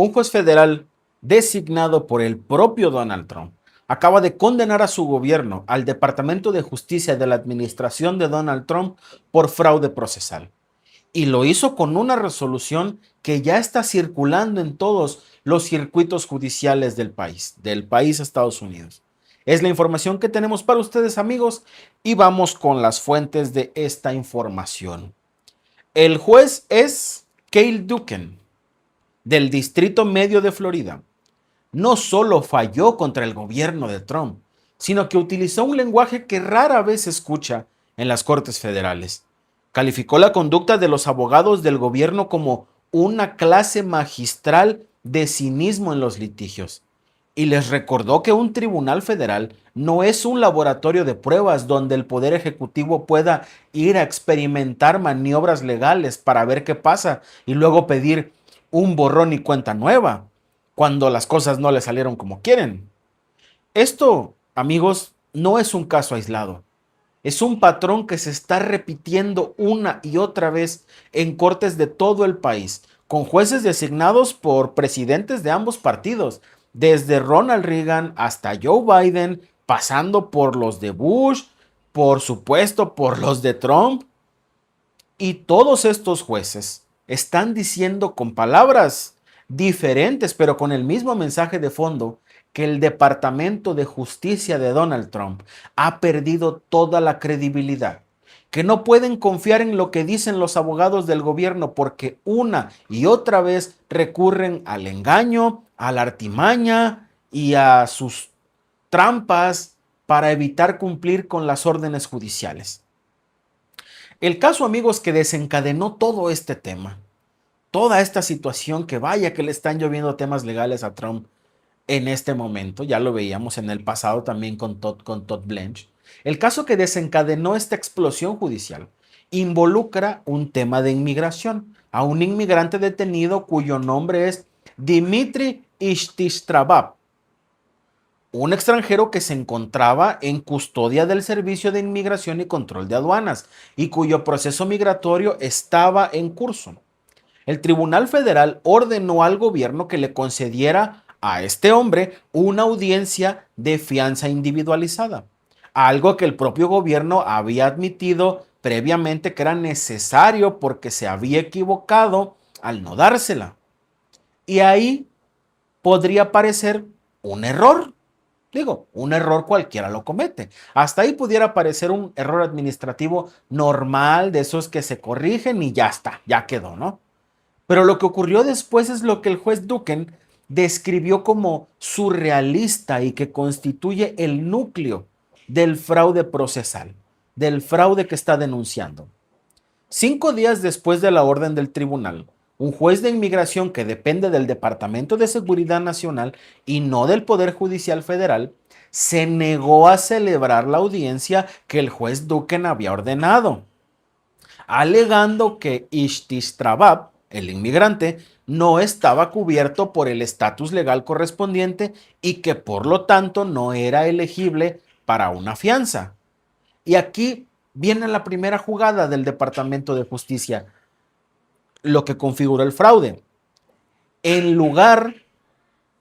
Un juez federal designado por el propio Donald Trump acaba de condenar a su gobierno, al Departamento de Justicia de la administración de Donald Trump, por fraude procesal. Y lo hizo con una resolución que ya está circulando en todos los circuitos judiciales del país Estados Unidos. Es la información que tenemos para ustedes, amigos, y vamos con las fuentes de esta información. El juez es Cale Duken, del Distrito Medio de Florida. No solo falló contra el gobierno de Trump, sino que utilizó un lenguaje que rara vez se escucha en las Cortes Federales. Calificó la conducta de los abogados del gobierno como una clase magistral de cinismo en los litigios y les recordó que un tribunal federal no es un laboratorio de pruebas donde el Poder Ejecutivo pueda ir a experimentar maniobras legales para ver qué pasa y luego pedir un borrón y cuenta nueva cuando las cosas no le salieron como quieren. Esto, amigos, no es un caso aislado. Es un patrón que se está repitiendo una y otra vez en cortes de todo el país, con jueces designados por presidentes de ambos partidos, desde Ronald Reagan hasta Joe Biden, pasando por los de Bush, por supuesto por los de Trump. Y todos estos jueces están diciendo con palabras diferentes, pero con el mismo mensaje de fondo, que el Departamento de Justicia de Donald Trump ha perdido toda la credibilidad, que no pueden confiar en lo que dicen los abogados del gobierno porque una y otra vez recurren al engaño, a la artimaña y a sus trampas para evitar cumplir con las órdenes judiciales. El caso, amigos, que desencadenó todo este tema, toda esta situación, que vaya que le están lloviendo temas legales a Trump en este momento, ya lo veíamos en el pasado también con Todd Blanche. El caso que desencadenó esta explosión judicial involucra un tema de inmigración, a un inmigrante detenido cuyo nombre es Dmitry Istishtrabab, un extranjero que se encontraba en custodia del Servicio de Inmigración y Control de Aduanas y cuyo proceso migratorio estaba en curso. El Tribunal Federal ordenó al gobierno que le concediera a este hombre una audiencia de fianza individualizada, algo que el propio gobierno había admitido previamente que era necesario porque se había equivocado al no dársela. Y ahí podría parecer un error. Digo, un error cualquiera lo comete. Hasta ahí pudiera parecer un error administrativo normal, de esos que se corrigen y ya está, ya quedó, ¿no? Pero lo que ocurrió después es lo que el juez Duken describió como surrealista y que constituye el núcleo del fraude procesal, del fraude que está denunciando. 5 días después de la orden del tribunal, un juez de inmigración que depende del Departamento de Seguridad Nacional y no del Poder Judicial Federal, se negó a celebrar la audiencia que el juez Duken había ordenado, alegando que Istishtrabab, el inmigrante, no estaba cubierto por el estatus legal correspondiente y que por lo tanto no era elegible para una fianza. Y aquí viene la primera jugada del Departamento de Justicia, lo que configuró el fraude. En lugar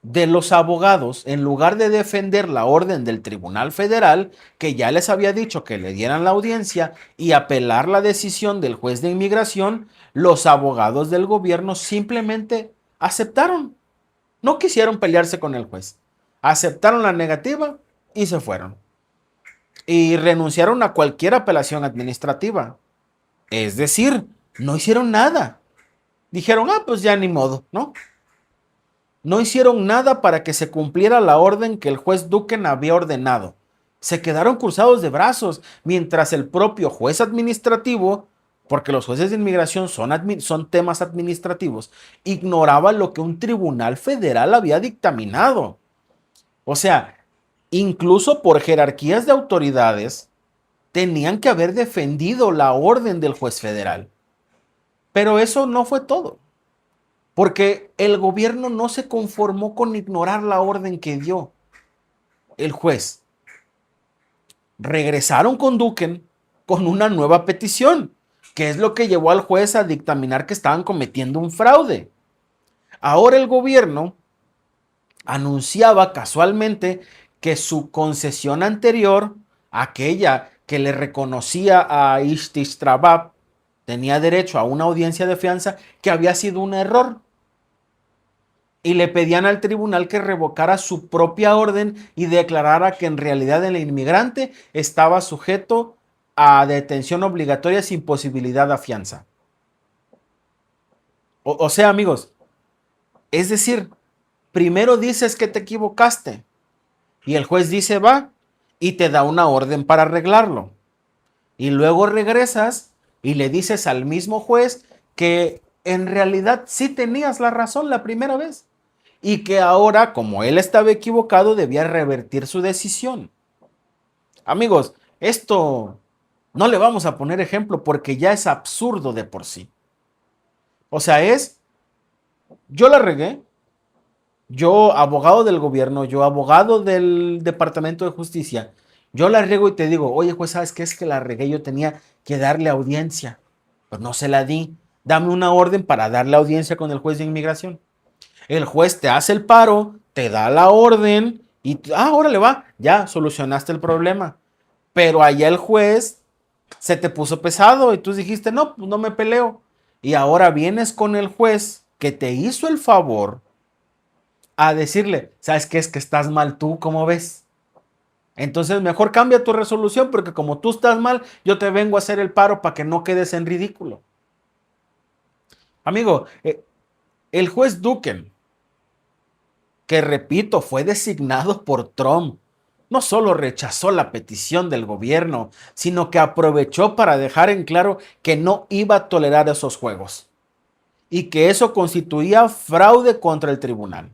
de los abogados, en lugar de defender la orden del Tribunal Federal, que ya les había dicho que le dieran la audiencia, y apelar la decisión del juez de inmigración, los abogados del gobierno simplemente aceptaron. No quisieron pelearse con el juez. Aceptaron la negativa y se fueron. Y renunciaron a cualquier apelación administrativa. Es decir, no hicieron nada. Dijeron, pues ya ni modo, ¿no? No hicieron nada para que se cumpliera la orden que el juez Duken había ordenado. Se quedaron cruzados de brazos, mientras el propio juez administrativo, porque los jueces de inmigración son temas administrativos, ignoraba lo que un tribunal federal había dictaminado. O sea, incluso por jerarquías de autoridades, tenían que haber defendido la orden del juez federal. Pero eso no fue todo, porque el gobierno no se conformó con ignorar la orden que dio el juez. Regresaron con Duken con una nueva petición, que es lo que llevó al juez a dictaminar que estaban cometiendo un fraude. Ahora el gobierno anunciaba casualmente que su concesión anterior, aquella que le reconocía a Ishtishrabab, tenía derecho a una audiencia de fianza, que había sido un error. Y le pedían al tribunal que revocara su propia orden y declarara que en realidad el inmigrante estaba sujeto a detención obligatoria sin posibilidad de fianza. O sea, amigos, es decir, primero dices que te equivocaste y el juez dice va y te da una orden para arreglarlo. Y luego regresas y le dices al mismo juez que en realidad sí tenías la razón la primera vez y que ahora, como él estaba equivocado, debía revertir su decisión. Amigos, esto no le vamos a poner ejemplo porque ya es absurdo de por sí. O sea, yo la regué, yo abogado del gobierno, yo abogado del Departamento de Justicia, yo la riego y te digo, oye juez, ¿sabes qué? Es que la regué, yo tenía que darle audiencia, pues no se la di. Dame una orden para darle audiencia con el juez de inmigración. El juez te hace el paro, te da la orden y, órale va, ya solucionaste el problema. Pero allá el juez se te puso pesado y tú dijiste, no, pues no me peleo. Y ahora vienes con el juez que te hizo el favor a decirle, ¿sabes qué? Es que estás mal tú, ¿cómo ves? Entonces mejor cambia tu resolución porque como tú estás mal, yo te vengo a hacer el paro para que no quedes en ridículo. Amigo, el juez Duken, que repito, fue designado por Trump, no solo rechazó la petición del gobierno, sino que aprovechó para dejar en claro que no iba a tolerar esos juegos y que eso constituía fraude contra el tribunal.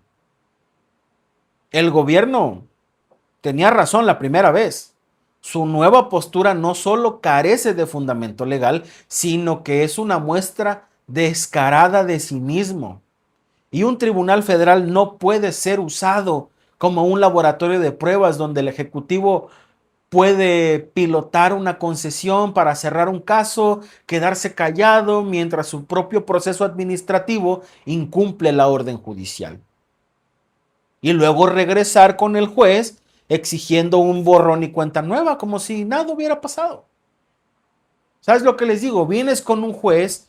El gobierno tenía razón la primera vez. Su nueva postura no solo carece de fundamento legal, sino que es una muestra descarada de cinismo. Y un tribunal federal no puede ser usado como un laboratorio de pruebas donde el Ejecutivo puede pilotar una concesión para cerrar un caso, quedarse callado mientras su propio proceso administrativo incumple la orden judicial. Y luego regresar con el juez exigiendo un borrón y cuenta nueva, como si nada hubiera pasado. ¿Sabes lo que les digo? Vienes con un juez,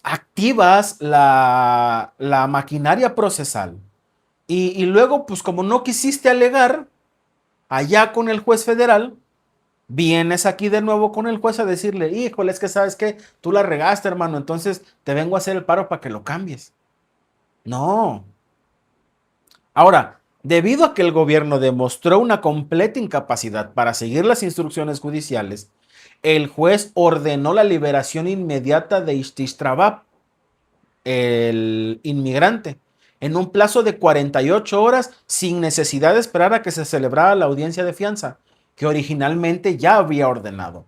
activas la maquinaria procesal y luego, pues como no quisiste alegar allá con el juez federal, vienes aquí de nuevo con el juez a decirle, híjole, es que sabes que tú la regaste, hermano, entonces te vengo a hacer el paro para que lo cambies. No. Ahora, debido a que el gobierno demostró una completa incapacidad para seguir las instrucciones judiciales, el juez ordenó la liberación inmediata de Ishtishrabab, el inmigrante, en un plazo de 48 horas sin necesidad de esperar a que se celebrara la audiencia de fianza, que originalmente ya había ordenado.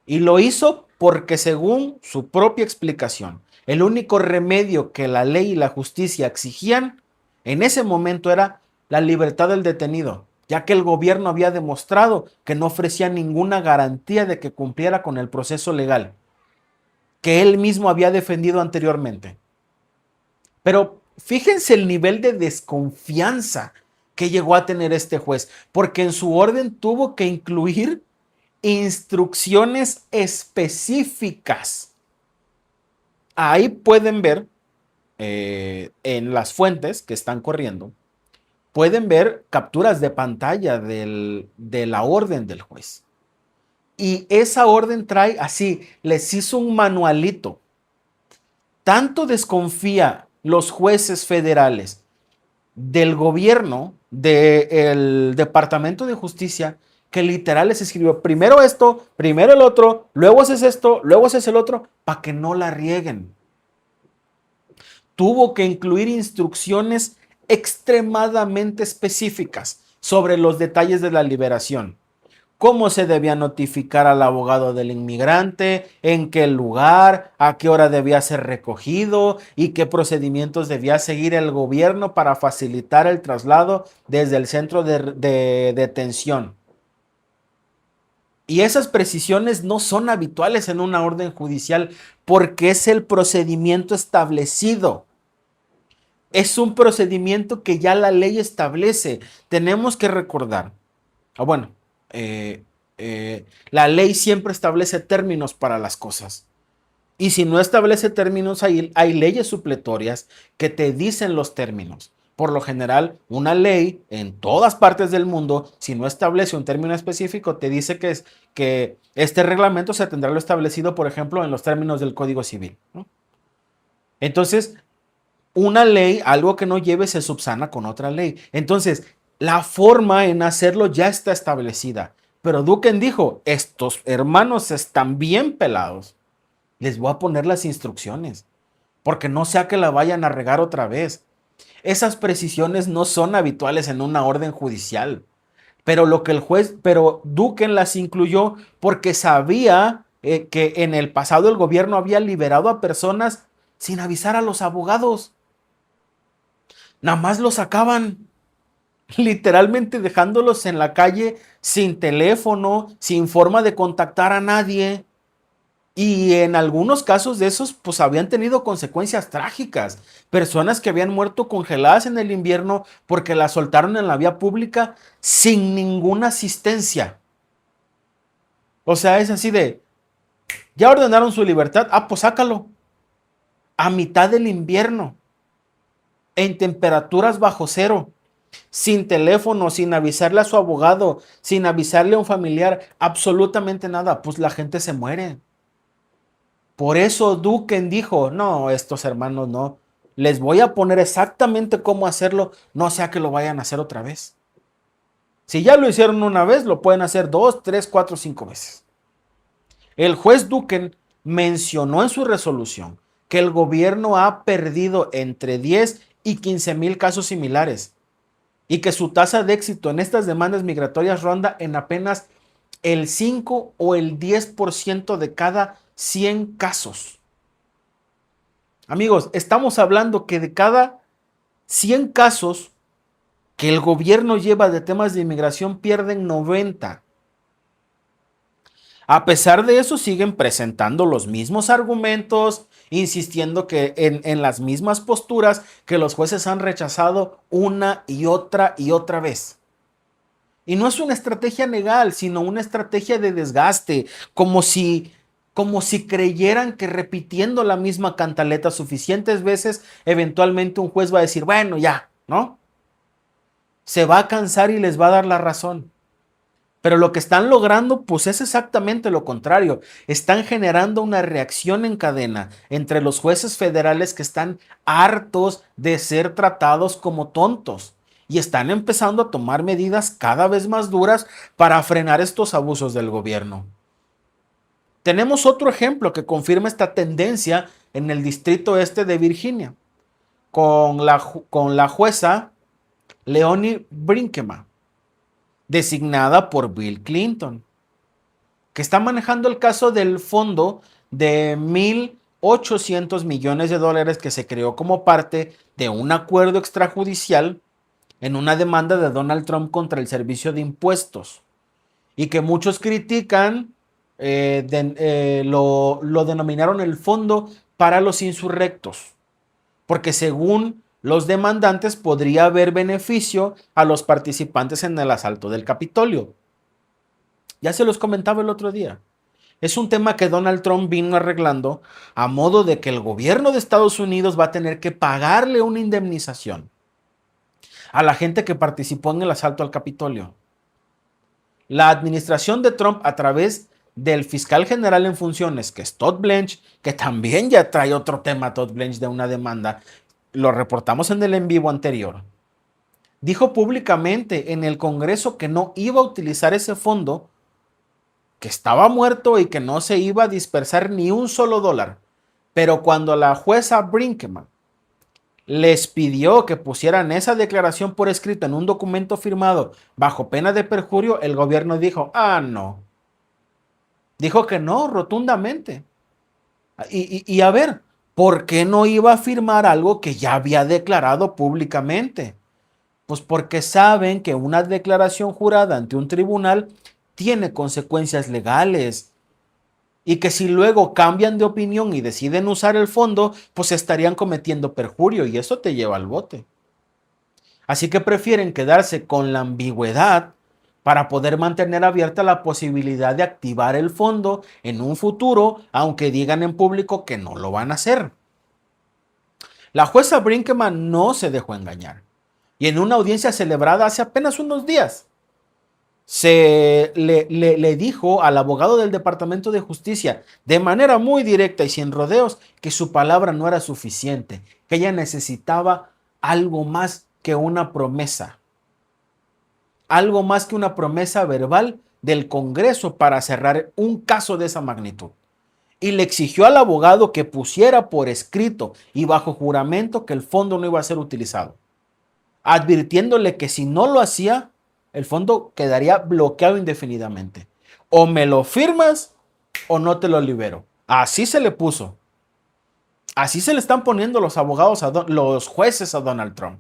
Y lo hizo porque, según su propia explicación, el único remedio que la ley y la justicia exigían en ese momento era la libertad del detenido, ya que el gobierno había demostrado que no ofrecía ninguna garantía de que cumpliera con el proceso legal que él mismo había defendido anteriormente. Pero fíjense el nivel de desconfianza que llegó a tener este juez, porque en su orden tuvo que incluir instrucciones específicas. Ahí pueden ver en las fuentes que están corriendo, pueden ver capturas de pantalla de la orden del juez. Y esa orden trae así, les hizo un manualito. Tanto desconfía los jueces federales del gobierno, del Departamento de Justicia, que literal les escribió primero esto, primero el otro, luego haces esto, luego haces el otro, para que no la rieguen. Tuvo que incluir instrucciones extremadamente específicas sobre los detalles de la liberación. Cómo se debía notificar al abogado del inmigrante, en qué lugar, a qué hora debía ser recogido y qué procedimientos debía seguir el gobierno para facilitar el traslado desde el centro de detención. Y esas precisiones no son habituales en una orden judicial porque es el procedimiento establecido. Es un procedimiento que ya la ley establece. Tenemos que recordar. Bueno, la ley siempre establece términos para las cosas. Y si no establece términos, hay leyes supletorias que te dicen los términos. Por lo general, una ley en todas partes del mundo, si no establece un término específico, te dice que este reglamento se tendrá lo establecido, por ejemplo, en los términos del Código Civil, ¿no? Entonces, una ley, algo que no lleve, se subsana con otra ley. Entonces, la forma en hacerlo ya está establecida. Pero Duken dijo, estos hermanos están bien pelados. Les voy a poner las instrucciones, porque no sea que la vayan a regar otra vez. Esas precisiones no son habituales en una orden judicial, pero pero Duken las incluyó porque sabía que en el pasado el gobierno había liberado a personas sin avisar a los abogados. Nada más los sacaban, literalmente dejándolos en la calle sin teléfono, sin forma de contactar a nadie. Y en algunos casos de esos, pues habían tenido consecuencias trágicas. Personas que habían muerto congeladas en el invierno porque las soltaron en la vía pública sin ninguna asistencia. O sea, es así de, ya ordenaron su libertad, pues sácalo. A mitad del invierno, en temperaturas bajo cero, sin teléfono, sin avisarle a su abogado, sin avisarle a un familiar, absolutamente nada, pues la gente se muere. Por eso Duken dijo, no, estos hermanos no, les voy a poner exactamente cómo hacerlo, no sea que lo vayan a hacer otra vez. Si ya lo hicieron una vez, lo pueden hacer 2, 3, 4, 5 veces. El juez Duken mencionó en su resolución que el gobierno ha perdido entre 10 y 15,000 casos similares y que su tasa de éxito en estas demandas migratorias ronda en apenas el 5 o el 10% de cada 100 casos. Amigos, estamos hablando que de cada 100 casos que el gobierno lleva de temas de inmigración pierden 90. A pesar de eso, siguen presentando los mismos argumentos, insistiendo que en las mismas posturas que los jueces han rechazado una y otra vez. Y no es una estrategia legal, sino una estrategia de desgaste, como si creyeran que repitiendo la misma cantaleta suficientes veces, eventualmente un juez va a decir, bueno, ya, ¿no? Se va a cansar y les va a dar la razón. Pero lo que están logrando, pues es exactamente lo contrario. Están generando una reacción en cadena entre los jueces federales que están hartos de ser tratados como tontos y están empezando a tomar medidas cada vez más duras para frenar estos abusos del gobierno. Tenemos otro ejemplo que confirma esta tendencia en el distrito este de Virginia, con la jueza Leonie Brinkema, designada por Bill Clinton, que está manejando el caso del fondo de 1.800 millones de dólares que se creó como parte de un acuerdo extrajudicial en una demanda de Donald Trump contra el Servicio de Impuestos y que muchos critican, lo denominaron el Fondo para los Insurrectos, porque según los demandantes podría haber beneficio a los participantes en el asalto del Capitolio. Ya se los comentaba el otro día. Es un tema que Donald Trump vino arreglando a modo de que el gobierno de Estados Unidos va a tener que pagarle una indemnización a la gente que participó en el asalto al Capitolio. La administración de Trump, a través del fiscal general en funciones, que es Todd Blanche, que también ya trae otro tema, Todd Blanche, de una demanda, lo reportamos en el en vivo anterior, dijo públicamente en el Congreso que no iba a utilizar ese fondo, que estaba muerto y que no se iba a dispersar ni un solo dólar. Pero cuando la jueza Brinkman les pidió que pusieran esa declaración por escrito en un documento firmado bajo pena de perjurio, el gobierno dijo, no. Dijo que no, rotundamente. Y a ver, ¿por qué no iba a firmar algo que ya había declarado públicamente? Pues porque saben que una declaración jurada ante un tribunal tiene consecuencias legales. y que si luego cambian de opinión y deciden usar el fondo, pues estarían cometiendo perjurio y eso te lleva al bote. Así que prefieren quedarse con la ambigüedad para poder mantener abierta la posibilidad de activar el fondo en un futuro, aunque digan en público que no lo van a hacer. La jueza Brinkman no se dejó engañar y en una audiencia celebrada hace apenas unos días, le dijo al abogado del Departamento de Justicia de manera muy directa y sin rodeos que su palabra no era suficiente, que ella necesitaba algo más que una promesa, algo más que una promesa verbal del Congreso para cerrar un caso de esa magnitud. Y le exigió al abogado que pusiera por escrito y bajo juramento que el fondo no iba a ser utilizado, advirtiéndole que si no lo hacía, el fondo quedaría bloqueado indefinidamente. O me lo firmas o no te lo libero. Así se le puso. Así se le están poniendo los abogados, los jueces a Donald Trump.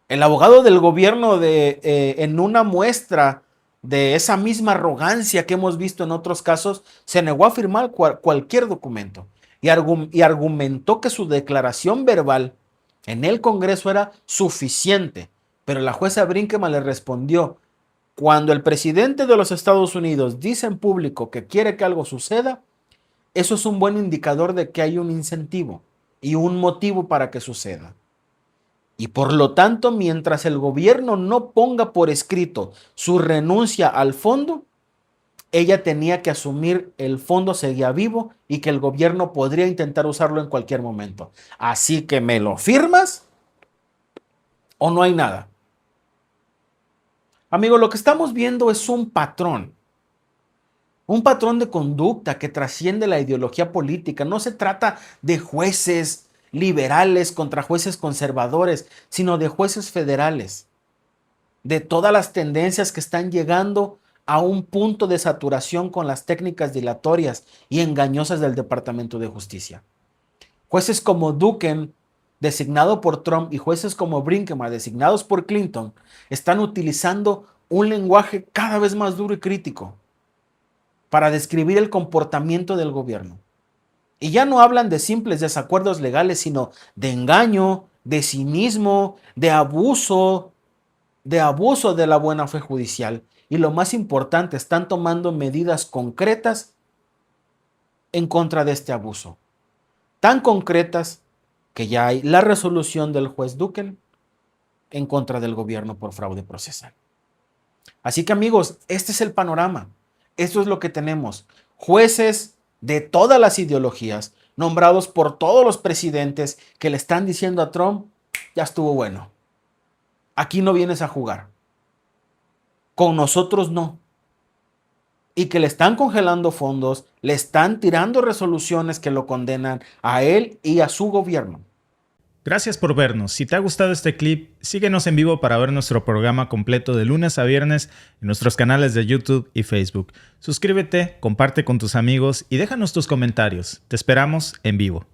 El abogado del gobierno en una muestra de esa misma arrogancia que hemos visto en otros casos, se negó a firmar cualquier documento y argumentó que su declaración verbal en el Congreso era suficiente. Pero la jueza Brinkman le respondió: cuando el presidente de los Estados Unidos dice en público que quiere que algo suceda, eso es un buen indicador de que hay un incentivo y un motivo para que suceda. Y por lo tanto, mientras el gobierno no ponga por escrito su renuncia al fondo, ella tenía que asumir el fondo seguía vivo y que el gobierno podría intentar usarlo en cualquier momento. Así que ¿me lo firmas o no hay nada? Amigo, lo que estamos viendo es un patrón de conducta que trasciende la ideología política. No se trata de jueces liberales contra jueces conservadores, sino de jueces federales, de todas las tendencias que están llegando a un punto de saturación con las técnicas dilatorias y engañosas del Departamento de Justicia. Jueces como Duggan, designado por Trump, y jueces como Brinkman, designados por Clinton, están utilizando un lenguaje cada vez más duro y crítico para describir el comportamiento del gobierno. Y ya no hablan de simples desacuerdos legales, sino de engaño, de cinismo, de abuso de la buena fe judicial. Y lo más importante, están tomando medidas concretas en contra de este abuso. Tan concretas que ya hay la resolución del juez Duggan en contra del gobierno por fraude procesal. Así que amigos, este es el panorama. Esto es lo que tenemos. Jueces de todas las ideologías, nombrados por todos los presidentes, que le están diciendo a Trump: ya estuvo bueno. Aquí no vienes a jugar. Con nosotros no. Y que le están congelando fondos, le están tirando resoluciones que lo condenan a él y a su gobierno. Gracias por vernos. Si te ha gustado este clip, síguenos en vivo para ver nuestro programa completo de lunes a viernes en nuestros canales de YouTube y Facebook. Suscríbete, comparte con tus amigos y déjanos tus comentarios. Te esperamos en vivo.